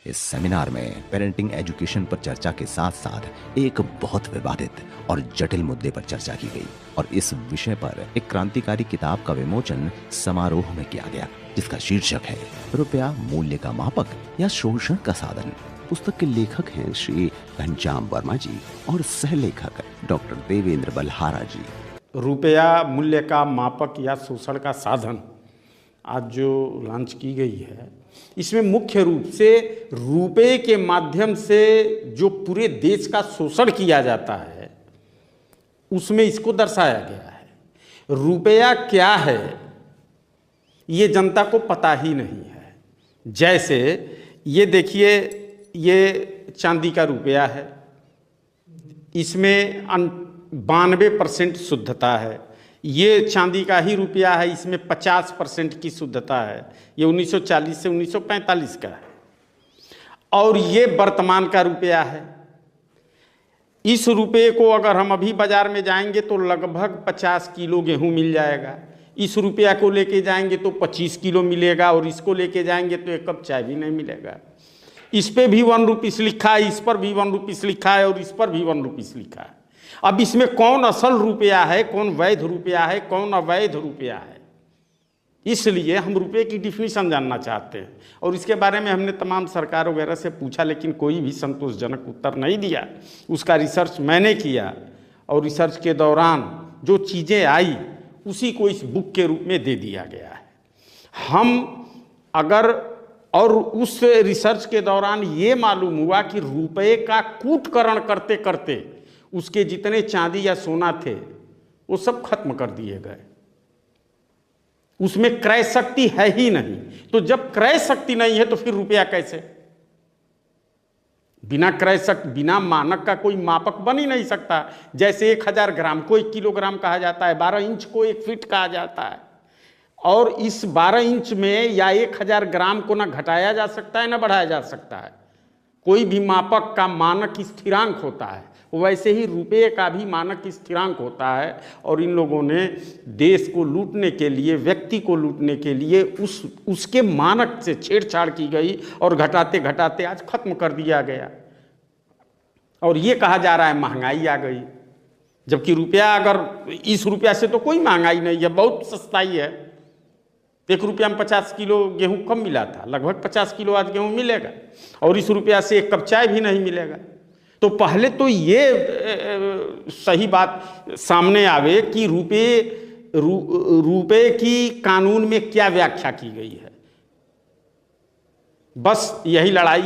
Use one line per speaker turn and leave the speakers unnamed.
इस सेमिनार में parenting education पर चर्चा के साथ साथ एक बहुत विवादित और जटिल मुद्दे पर चर्चा की गई और इस विषय पर एक क्रांतिकारी किताब का विमोचन समारोह में किया गया, जिसका शीर्षक है रुपया मूल्य का मापक या शोषण का साधन। पुस्तक के लेखक हैं श्री घनश्याम वर्मा जी और सहलेखक डॉक्टर देवेंद्र बलहारा जी।
रुपया मूल्य का मापक या शोषण का साधन आज जो लॉन्च की गई है, इसमें मुख्य रूप से रुपये के माध्यम से जो पूरे देश का शोषण किया जाता है उसमें इसको दर्शाया गया है। रुपया क्या है ये जनता को पता ही नहीं है। जैसे ये देखिए, ये चांदी का रुपया है, इसमें 92% शुद्धता है। ये चांदी का ही रुपया है, इसमें 50% की शुद्धता है। ये 1940 से 1945 का है। और ये वर्तमान का रुपया है। इस रुपये को अगर हम अभी बाजार में जाएंगे तो लगभग 50 किलो गेहूं मिल जाएगा। इस रुपया को लेके जाएंगे तो 25 किलो मिलेगा और इसको लेके जाएंगे तो 1 कप चाय भी नहीं मिलेगा। इस पे भी 1 रुपीस लिखा है, इस पर भी 1 रुपीस लिखा है और इस पर भी 1 रुपीस लिखा है। अब इसमें कौन असल रुपया है, कौन वैध रुपया है, कौन अवैध रुपया है, इसलिए हम रुपये की डिफिनीशन जानना चाहते हैं। और इसके बारे में हमने तमाम सरकार वगैरह से पूछा, लेकिन कोई भी संतोषजनक उत्तर नहीं दिया। उसका रिसर्च मैंने किया और रिसर्च के दौरान जो चीज़ें आई उसी को इस बुक के रूप में दे दिया गया है। हम अगर और उस रिसर्च के दौरान ये मालूम हुआ कि रुपये का कूटकरण करते करते उसके जितने चांदी या सोना थे वो सब खत्म कर दिए गए। उसमें क्रय शक्ति है ही नहीं। तो जब क्रय शक्ति नहीं है तो फिर रुपया कैसे? बिना क्रय शक्ति, बिना मानक का कोई मापक बन ही नहीं सकता। जैसे 1000 ग्राम को 1 किलोग्राम कहा जाता है, 12 इंच को 1 फीट कहा जाता है। और इस 12 इंच में या 1000 ग्राम को ना घटाया जा सकता है ना बढ़ाया जा सकता है। कोई भी मापक का मानक स्थिरांक होता है, वैसे ही रुपये का भी मानक स्थिरांक होता है। और इन लोगों ने देश को लूटने के लिए, व्यक्ति को लूटने के लिए उसके मानक से छेड़छाड़ की गई और घटाते घटाते आज खत्म कर दिया गया। और ये कहा जा रहा है महंगाई आ गई, जबकि रुपया, अगर इस रुपया से तो कोई महंगाई नहीं है, बहुत सस्ताई है। 1 रुपया में 50 किलो गेहूं कम मिला था, लगभग 50 किलो आज गेहूं मिलेगा और इस रुपया से 1 कप चाय भी नहीं मिलेगा। तो पहले तो ये सही बात सामने आवे कि रुपये की कानून में क्या व्याख्या की गई है। बस यही लड़ाई